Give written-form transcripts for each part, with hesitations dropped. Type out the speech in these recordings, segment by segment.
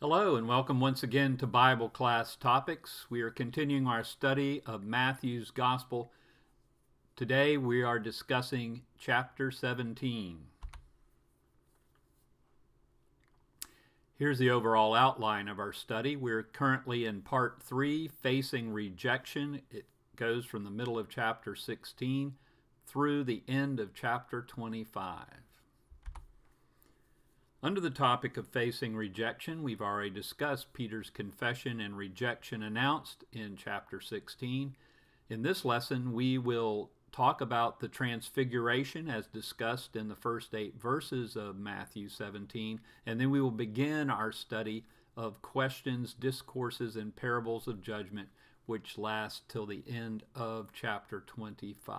Hello and welcome once again to Bible Class Topics. We are continuing our study of Matthew's Gospel. Today we are discussing chapter 17. Here's the overall outline of our study. We're currently in part 3, Facing Rejection. It goes from the middle of chapter 16 through the end of chapter 25. Under the topic of facing rejection, we've already discussed Peter's confession and rejection announced in chapter 16. In this lesson, we will talk about the transfiguration as discussed in the first 8 verses of Matthew 17, and then we will begin our study of questions, discourses, and parables of judgment, which last till the end of chapter 25.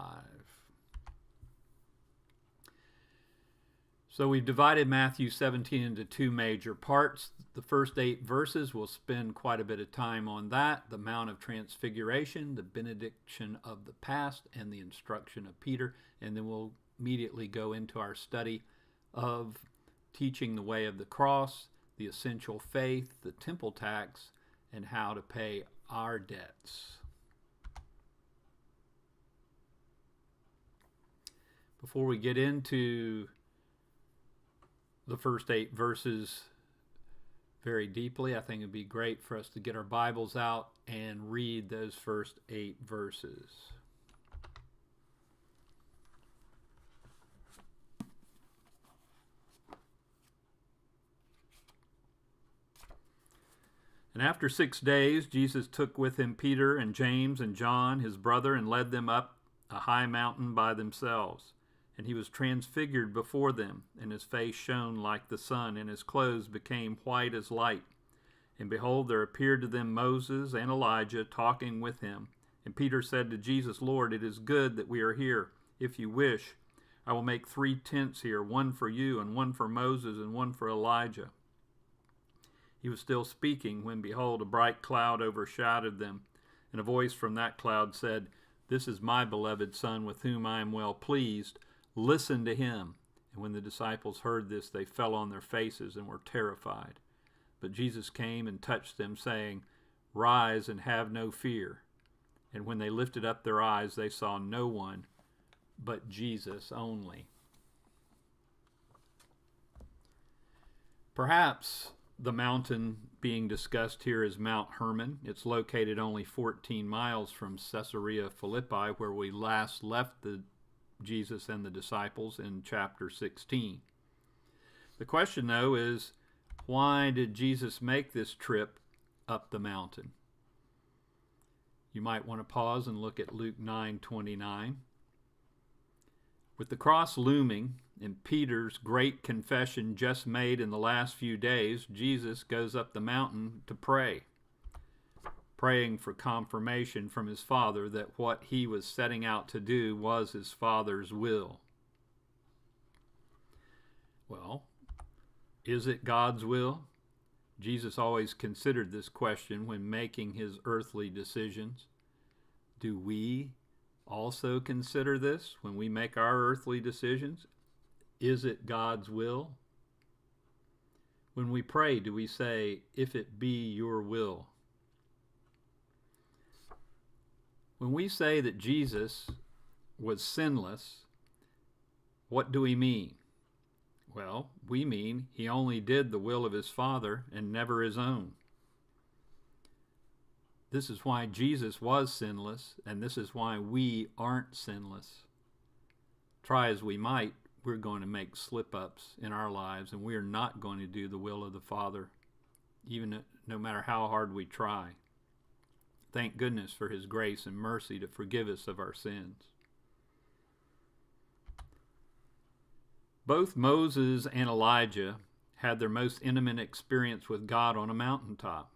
So we've divided Matthew 17 into 2 major parts. The first 8 verses, we'll spend quite a bit of time on that, the Mount of Transfiguration, the benediction of the past, and the instruction of Peter. And then we'll immediately go into our study of teaching the way of the cross, the essential faith, the temple tax, and how to pay our debts. Before we get into the first 8 verses very deeply, I think it'd be great for us to get our Bibles out and read those first 8 verses. And after 6 days, Jesus took with him Peter and James and John, his brother, and led them up a high mountain by themselves. And he was transfigured before them, and his face shone like the sun, and his clothes became white as light. And behold, there appeared to them Moses and Elijah talking with him. And Peter said to Jesus, Lord, it is good that we are here. If you wish, I will make 3 tents here, one for you, and one for Moses, and one for Elijah. He was still speaking when, behold, a bright cloud overshadowed them. And a voice from that cloud said, This is my beloved Son, with whom I am well pleased. Listen to him. And when the disciples heard this, they fell on their faces and were terrified. But Jesus came and touched them, saying, Rise and have no fear. And when they lifted up their eyes, they saw no one but Jesus only. Perhaps the mountain being discussed here is Mount Hermon. It's located only 14 miles from Caesarea Philippi, where we last left Jesus and the disciples in chapter 16. The question, though, is why did Jesus make this trip up the mountain? You might want to pause and look at Luke 9:29. With the cross looming and Peter's great confession just made in the last few days, Jesus goes up the mountain to pray, praying for confirmation from his Father that what he was setting out to do was his Father's will. Well, is it God's will? Jesus always considered this question when making his earthly decisions. Do we also consider this when we make our earthly decisions? Is it God's will? When we pray, do we say, if it be your will? When we say that Jesus was sinless, what do we mean? Well, we mean he only did the will of his Father and never his own. This is why Jesus was sinless, and this is why we aren't sinless. Try as we might, we're going to make slip-ups in our lives, and we are not going to do the will of the Father, even no matter how hard we try. Thank goodness for his grace and mercy to forgive us of our sins. Both Moses and Elijah had their most intimate experience with God on a mountaintop.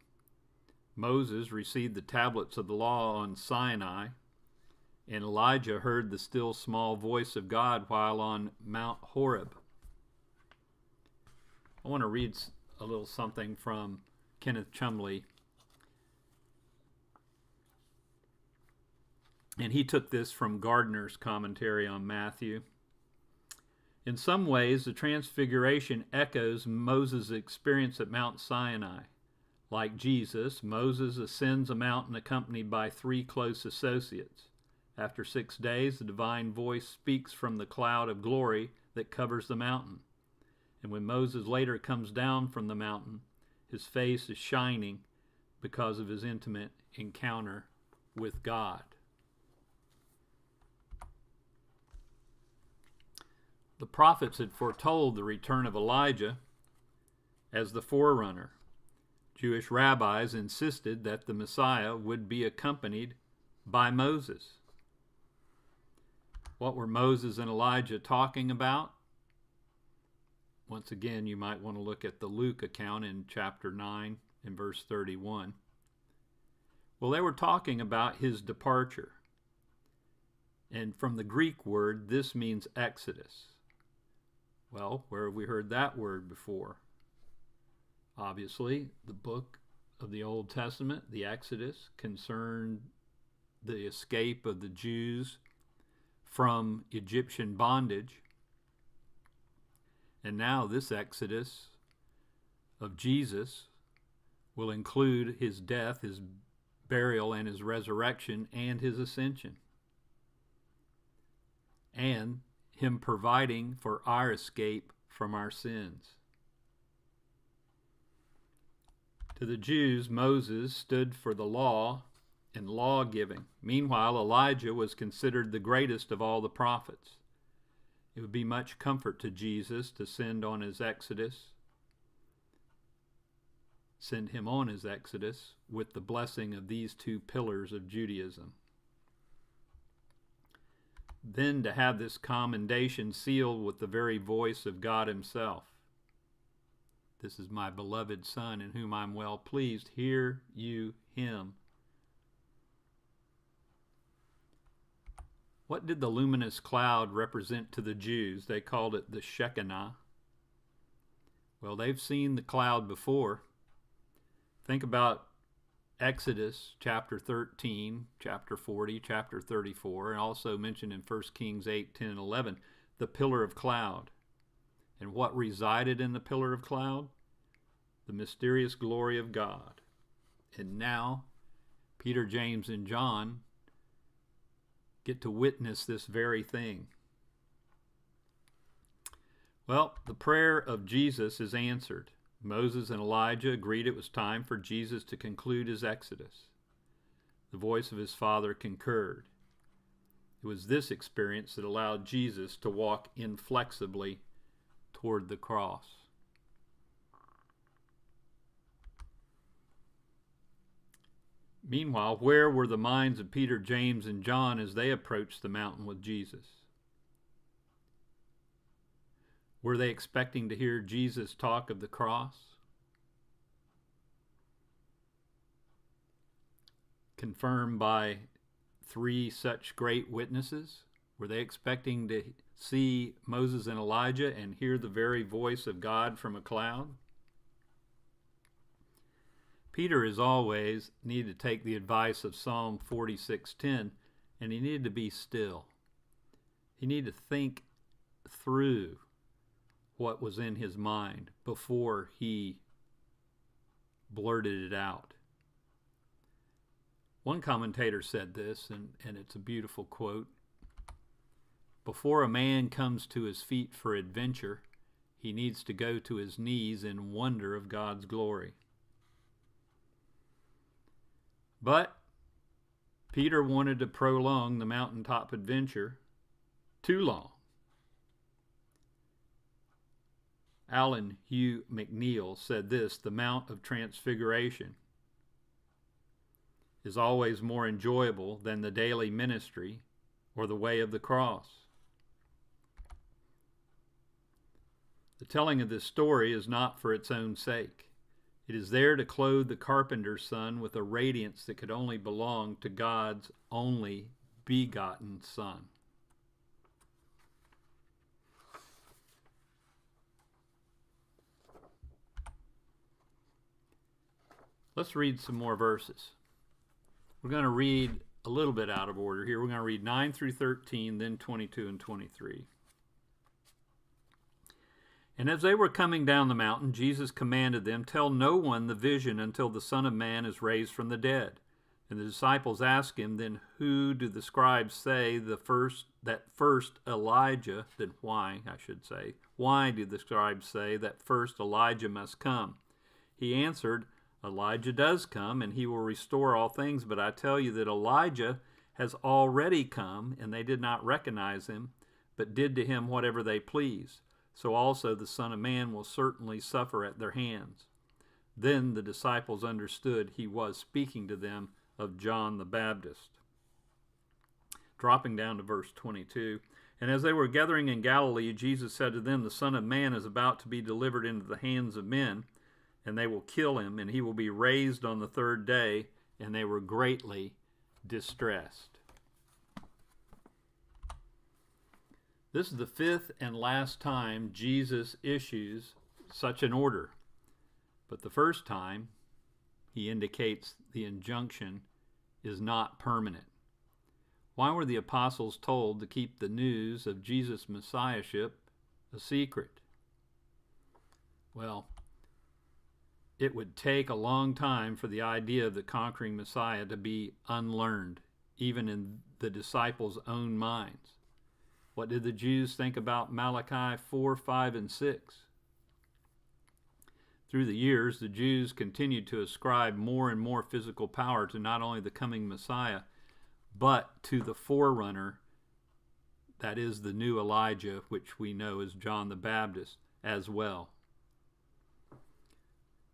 Moses received the tablets of the law on Sinai, and Elijah heard the still small voice of God while on Mount Horeb. I want to read a little something from Kenneth Chumbley. And he took this from Gardner's commentary on Matthew. In some ways, the Transfiguration echoes Moses' experience at Mount Sinai. Like Jesus, Moses ascends a mountain accompanied by 3 close associates. After 6 days, the divine voice speaks from the cloud of glory that covers the mountain. And when Moses later comes down from the mountain, his face is shining because of his intimate encounter with God. The prophets had foretold the return of Elijah as the forerunner. Jewish rabbis insisted that the Messiah would be accompanied by Moses. What were Moses and Elijah talking about? Once again, you might want to look at the Luke account in chapter 9 and verse 31. Well, they were talking about his departure. And from the Greek word, this means exodus. Well, where have we heard that word before? Obviously, the book of the Old Testament, the Exodus, concerned the escape of the Jews from Egyptian bondage. And now this Exodus of Jesus will include his death, his burial, and his resurrection, and his ascension. And him providing for our escape from our sins. To the Jews, Moses stood for the law and law-giving. Meanwhile, Elijah was considered the greatest of all the prophets. It would be much comfort to Jesus to send him on his exodus with the blessing of these 2 pillars of Judaism. Then to have this commendation sealed with the very voice of God himself. This is my beloved Son, in whom I'm well pleased. Hear you him. What did the luminous cloud represent to the Jews? They called it the Shekinah. Well, they've seen the cloud before. Think about Exodus chapter 13, chapter 40, chapter 34, and also mentioned in 1 Kings 8, 10, and 11, the pillar of cloud. And what resided in the pillar of cloud? The mysterious glory of God. And now, Peter, James, and John get to witness this very thing. Well, the prayer of Jesus is answered. Moses and Elijah agreed it was time for Jesus to conclude his exodus. The voice of his Father concurred. It was this experience that allowed Jesus to walk inflexibly toward the cross. Meanwhile, where were the minds of Peter, James, and John as they approached the mountain with Jesus? Were they expecting to hear Jesus talk of the cross? Confirmed by 3 such great witnesses? Were they expecting to see Moses and Elijah and hear the very voice of God from a cloud? Peter, as always, needed to take the advice of Psalm 46:10, and he needed to be still. He needed to think through what was in his mind before he blurted it out. One commentator said this, and it's a beautiful quote. Before a man comes to his feet for adventure, he needs to go to his knees in wonder of God's glory. But Peter wanted to prolong the mountaintop adventure too long. Alan Hugh McNeill said this: the Mount of Transfiguration is always more enjoyable than the daily ministry or the way of the cross. The telling of this story is not for its own sake. It is there to clothe the carpenter's son with a radiance that could only belong to God's only begotten Son. Let's read some more verses. We're going to read a little bit out of order here. We're going to read 9 through 13, then 22 and 23. And as they were coming down the mountain, Jesus commanded them, "Tell no one the vision until the Son of Man is raised from the dead." And the disciples asked him, "Then who do the scribes say that first Elijah," then why, I should say, why do the scribes say that first Elijah must come? He answered, "Elijah does come, and he will restore all things. But I tell you that Elijah has already come, and they did not recognize him, but did to him whatever they pleased. So also the Son of Man will certainly suffer at their hands." Then the disciples understood he was speaking to them of John the Baptist. Dropping down to verse 22. And as they were gathering in Galilee, Jesus said to them, "The Son of Man is about to be delivered into the hands of men, and they will kill him, and he will be raised on the third day." And they were greatly distressed. This is the fifth and last time Jesus issues such an order. But the first time, he indicates the injunction is not permanent. Why were the apostles told to keep the news of Jesus' messiahship a secret? Well, it would take a long time for the idea of the conquering Messiah to be unlearned, even in the disciples' own minds. What did the Jews think about Malachi 4, 5, and 6? Through the years, the Jews continued to ascribe more and more physical power to not only the coming Messiah, but to the forerunner, that is the new Elijah, which we know as John the Baptist, as well.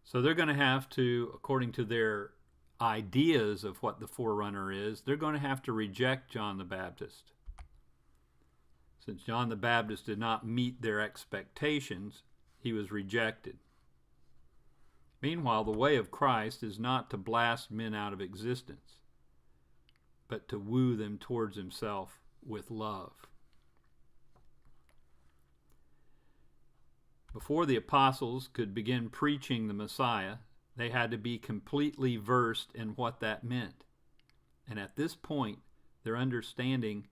So they're going to have to, according to their ideas of what the forerunner is, they're going to have to reject John the Baptist. Since John the Baptist did not meet their expectations, he was rejected. Meanwhile, the way of Christ is not to blast men out of existence, but to woo them towards himself with love. Before the apostles could begin preaching the Messiah, they had to be completely versed in what that meant. And at this point, their understanding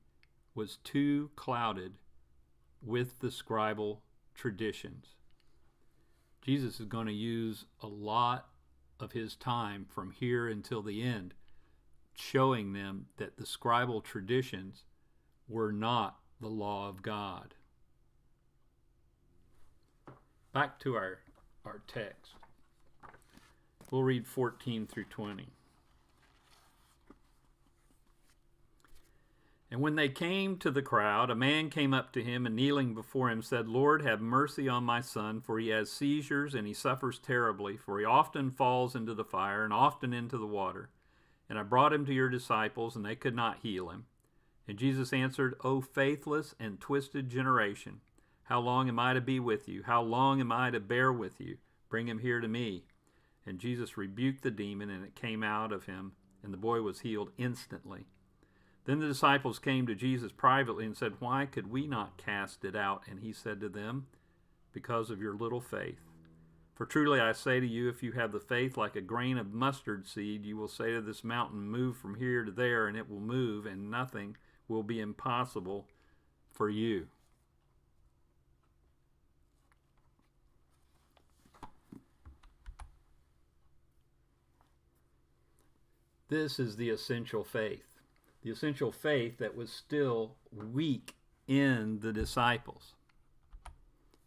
was too clouded with the scribal traditions. Jesus is going to use a lot of his time from here until the end showing them that the scribal traditions were not the law of God. Back to our text. We'll read 14 through 20. And when they came to the crowd, a man came up to him and kneeling before him said, "Lord, have mercy on my son, for he has seizures and he suffers terribly, for he often falls into the fire and often into the water. And I brought him to your disciples, and they could not heal him." And Jesus answered, "O faithless and twisted generation, how long am I to be with you? How long am I to bear with you? Bring him here to me." And Jesus rebuked the demon, and it came out of him, and the boy was healed instantly. Then the disciples came to Jesus privately and said, "Why could we not cast it out?" And he said to them, "Because of your little faith. For truly I say to you, if you have the faith like a grain of mustard seed, you will say to this mountain, 'Move from here to there,' and it will move, and nothing will be impossible for you." This is the essential faith. The essential faith that was still weak in the disciples.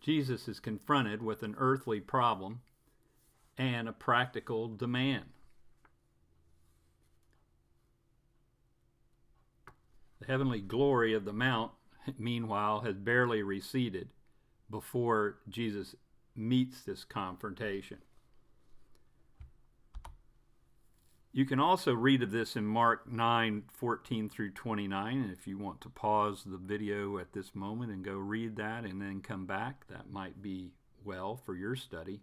Jesus is confronted with an earthly problem and a practical demand. The heavenly glory of the mount, meanwhile, has barely receded before Jesus meets this confrontation. You can also read of this in Mark 9:14 through 29, and if you want to pause the video at this moment and go read that and then come back, that might be well for your study.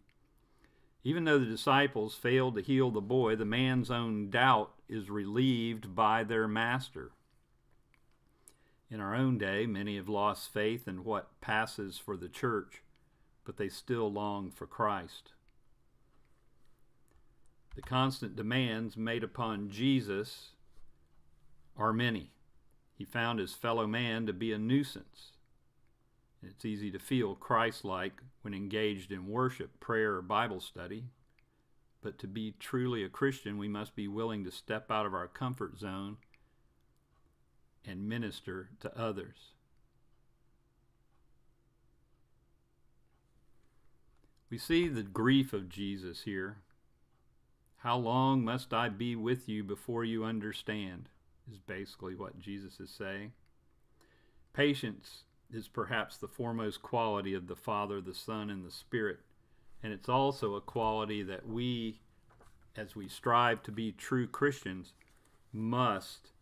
Even though the disciples failed to heal the boy, the man's own doubt is relieved by their master. In our own day, many have lost faith in what passes for the church, but they still long for Christ. The constant demands made upon Jesus are many. He found his fellow man to be a nuisance. It's easy to feel Christ-like when engaged in worship, prayer, or Bible study. But to be truly a Christian, we must be willing to step out of our comfort zone and minister to others. We see the grief of Jesus here. How long must I be with you before you understand? Is basically what Jesus is saying. Patience is perhaps the foremost quality of the Father, the Son, and the Spirit. And it's also a quality that we, as we strive to be true Christians, must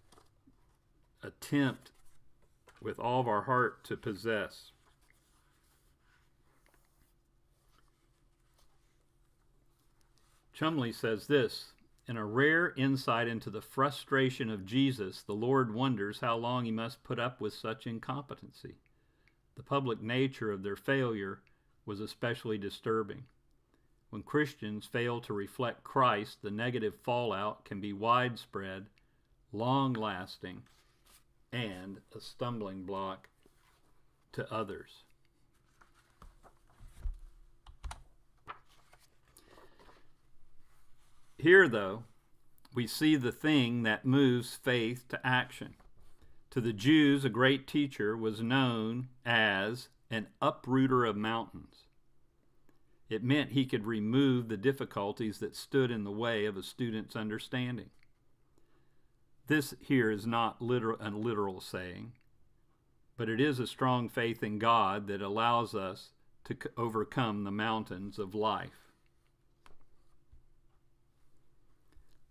attempt with all of our heart to possess. Chumbley says this, in a rare insight into the frustration of Jesus, the Lord wonders how long he must put up with such incompetency. The public nature of their failure was especially disturbing. When Christians fail to reflect Christ, the negative fallout can be widespread, long-lasting, and a stumbling block to others. Here, though, we see the thing that moves faith to action. To the Jews, a great teacher was known as an uprooter of mountains. It meant he could remove the difficulties that stood in the way of a student's understanding. This here is not a literal saying, but it is a strong faith in God that allows us to overcome the mountains of life.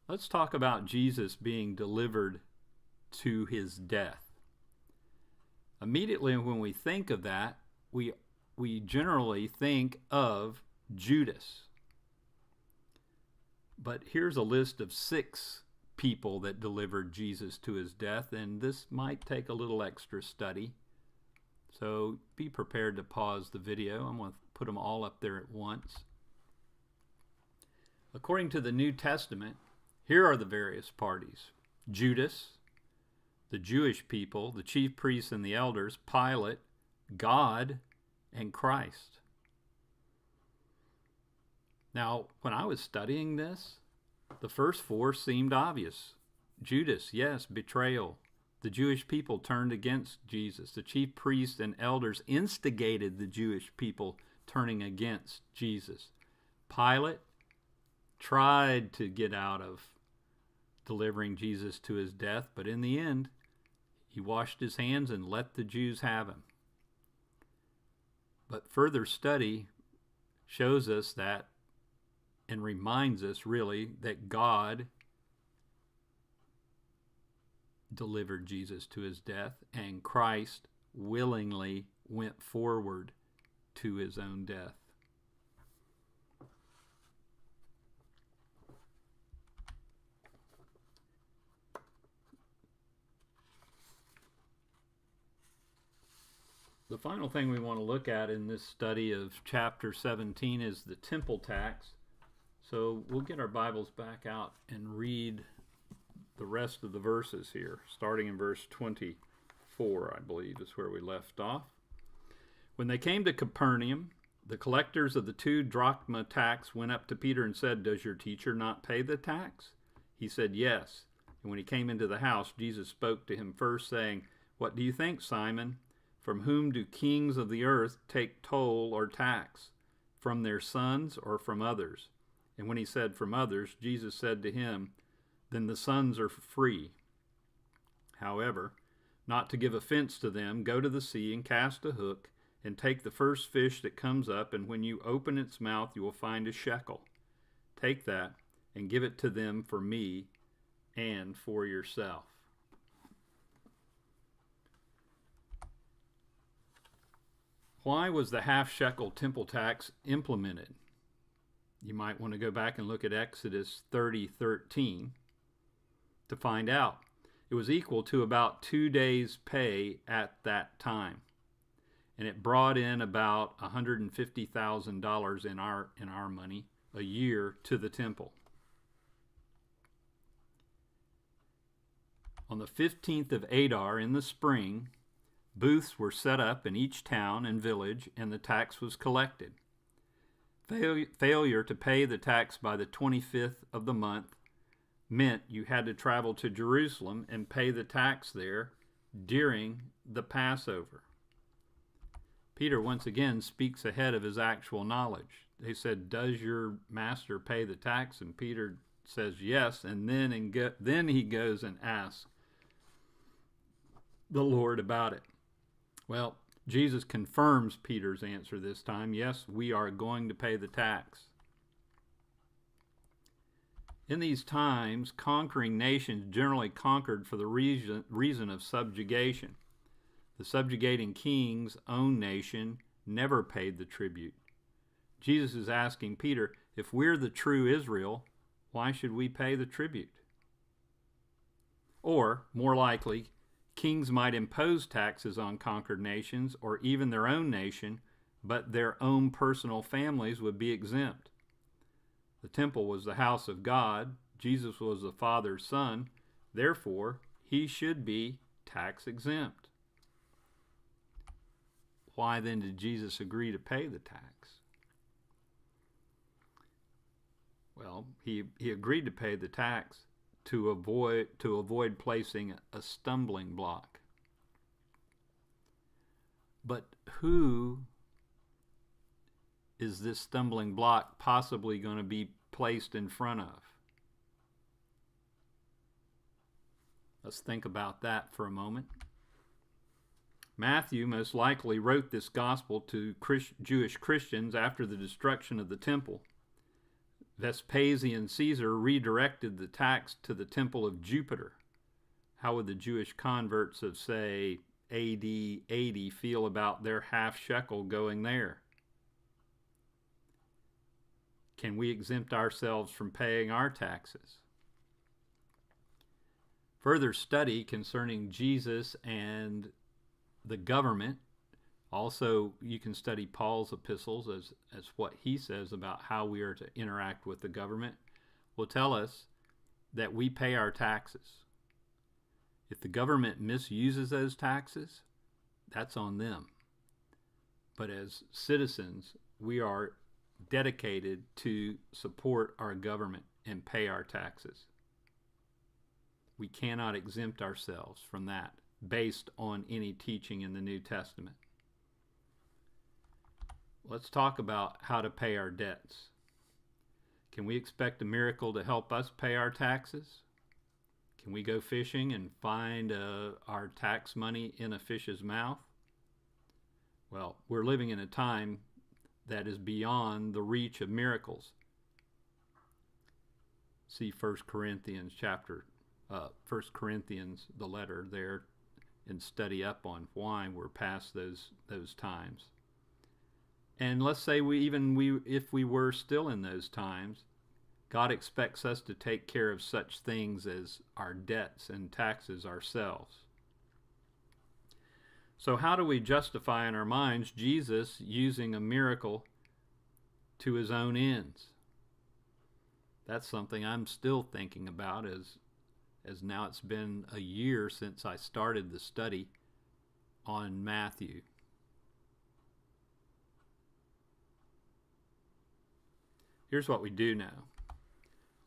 Let's talk about Jesus being delivered to his death. Immediately when we think of that, we generally think of Judas. But here's a list of 6 people that delivered Jesus to his death, and this might take a little extra study. So be prepared to pause the video. I'm going to put them all up there at once. According to the New Testament, here are the various parties: Judas, the Jewish people, the chief priests and the elders, Pilate, God, and Christ. Now, when I was studying this, the first 4 seemed obvious. Judas, yes, betrayal. The Jewish people turned against Jesus. The chief priests and elders instigated the Jewish people turning against Jesus. Pilate tried to get out of delivering Jesus to his death, but in the end, he washed his hands and let the Jews have him. But further study shows us that, and reminds us really, that God delivered Jesus to his death, and Christ willingly went forward to his own death. The final thing we want to look at in this study of chapter 17 is the temple tax. So we'll get our Bibles back out and read the rest of the verses here, starting in verse 24, I believe, is where we left off. When they came to Capernaum, the collectors of the 2 drachma tax went up to Peter and said, "Does your teacher not pay the tax?" He said, "Yes." And when he came into the house, Jesus spoke to him first, saying, "What do you think, Simon? From whom do kings of the earth take toll or tax? From their sons or from others?" And when he said, "From others," Jesus said to him, "Then the sons are free. However, not to give offense to them, go to the sea and cast a hook and take the first fish that comes up, and when you open its mouth, you will find a shekel. Take that and give it to them for me and for yourself." Why was the half-shekel temple tax implemented? You might want to go back and look at Exodus 30:13 to find out. It was equal to about 2 days' pay at that time, and it brought in about $150,000 in our money a year to the temple. On the 15th of Adar in the spring, Booths were set up in each town and village, and the tax was collected. Failure to pay the tax by the 25th of the month meant you had to travel to Jerusalem and pay the tax there during the Passover. Peter once again speaks ahead of his actual knowledge. They said, "Does your master pay the tax?" And Peter says yes, and then he goes and asks the Lord about it. Well, Jesus confirms Peter's answer this time. Yes, we are going to pay the tax. In these times, conquering nations generally conquered for the reason of subjugation. The subjugating king's own nation never paid the tribute. Jesus is asking Peter, if we're the true Israel, why should we pay the tribute? Or, more likely, kings might impose taxes on conquered nations or even their own nation, but their own personal families would be exempt. The temple was the house of God. Jesus was the Father's Son. Therefore, he should be tax exempt. Why then did Jesus agree to pay the tax? Well, he agreed to pay the tax to avoid placing a stumbling block. But who is this stumbling block possibly going to be placed in front of? Let's think about that for a moment. Matthew most likely wrote this gospel to Jewish Christians after the destruction of the temple. Vespasian Caesar redirected the tax to the temple of Jupiter. How would the Jewish converts of, say, AD 80 feel about their half shekel going there? Can we exempt ourselves from paying our taxes? Further study concerning Jesus and the government. Also, you can study Paul's epistles as what he says about how we are to interact with the government, will tell us that we pay our taxes. If the government misuses those taxes, that's on them. But as citizens, we are dedicated to support our government and pay our taxes. We cannot exempt ourselves from that based on any teaching in the New Testament. Let's talk about how to pay our debts. Can we expect a miracle to help us pay our taxes? Can we go fishing and find our tax money in a fish's mouth? Well, we're living in a time that is beyond the reach of miracles. See 1 Corinthians, the letter there, and study up on why we're past those times. And let's say if we were still in those times, God expects us to take care of such things as our debts and taxes ourselves. So how do we justify in our minds Jesus using a miracle to his own ends? That's something I'm still thinking about as now it's been a year since I started the study on Matthew. Here's what we do know.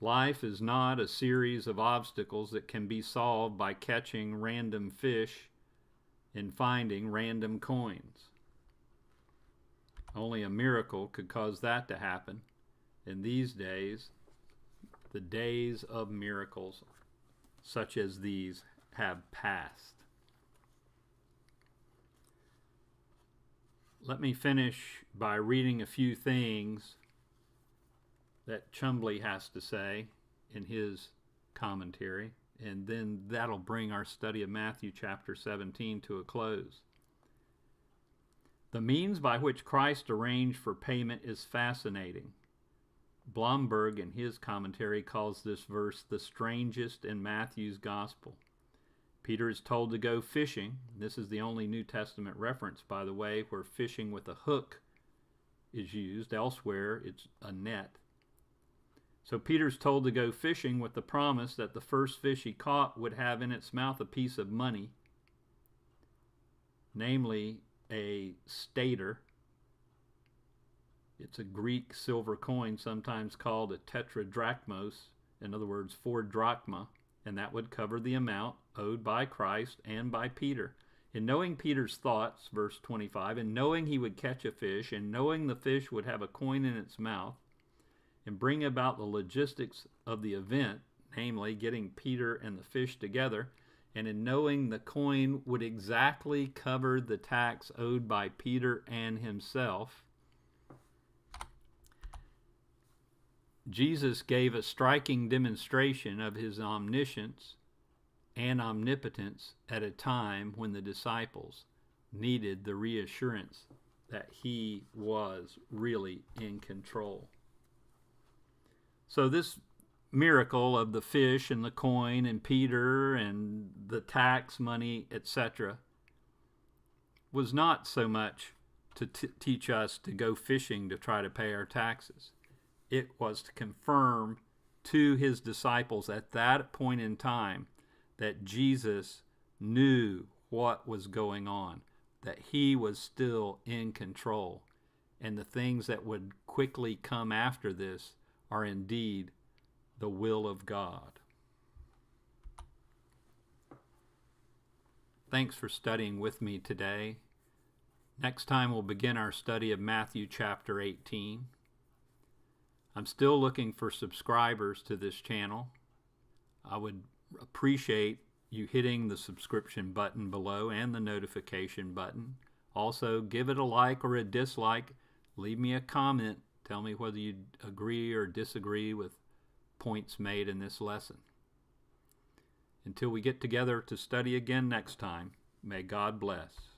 Life is not a series of obstacles that can be solved by catching random fish and finding random coins. Only a miracle could cause that to happen. In these days, the days of miracles such as these have passed. Let me finish by reading a few things that Chumbley has to say in his commentary, and then that'll bring our study of Matthew chapter 17 to a close. The means by which Christ arranged for payment is fascinating. Blomberg, in his commentary, calls this verse the strangest in Matthew's gospel. Peter is told to go fishing. This is the only New Testament reference, by the way, where fishing with a hook is used. Elsewhere, it's a net. So Peter's told to go fishing with the promise that the first fish he caught would have in its mouth a piece of money. namely a stater. It's a Greek silver coin, sometimes called a tetradrachmos, in other words, 4 drachma, and that would cover the amount owed by Christ and by Peter. In knowing Peter's thoughts, verse 25, and knowing he would catch a fish, and knowing the fish would have a coin in its mouth, and bring about the logistics of the event, namely getting Peter and the fish together, and in knowing the coin would exactly cover the tax owed by Peter and himself, Jesus gave a striking demonstration of his omniscience and omnipotence at a time when the disciples needed the reassurance that he was really in control. So this miracle of the fish and the coin and Peter and the tax money, etc., was not so much to teach us to go fishing to try to pay our taxes. It was to confirm to his disciples at that point in time that Jesus knew what was going on, that he was still in control, and the things that would quickly come after this are indeed the will of God. Thanks for studying with me today. Next time we'll begin our study of Matthew chapter 18. I'm still looking for subscribers to this channel. I would appreciate you hitting the subscription button below and the notification button. Also, give it a like or a dislike. Leave me a comment. Tell me whether you agree or disagree with points made in this lesson. Until we get together to study again next time, may God bless.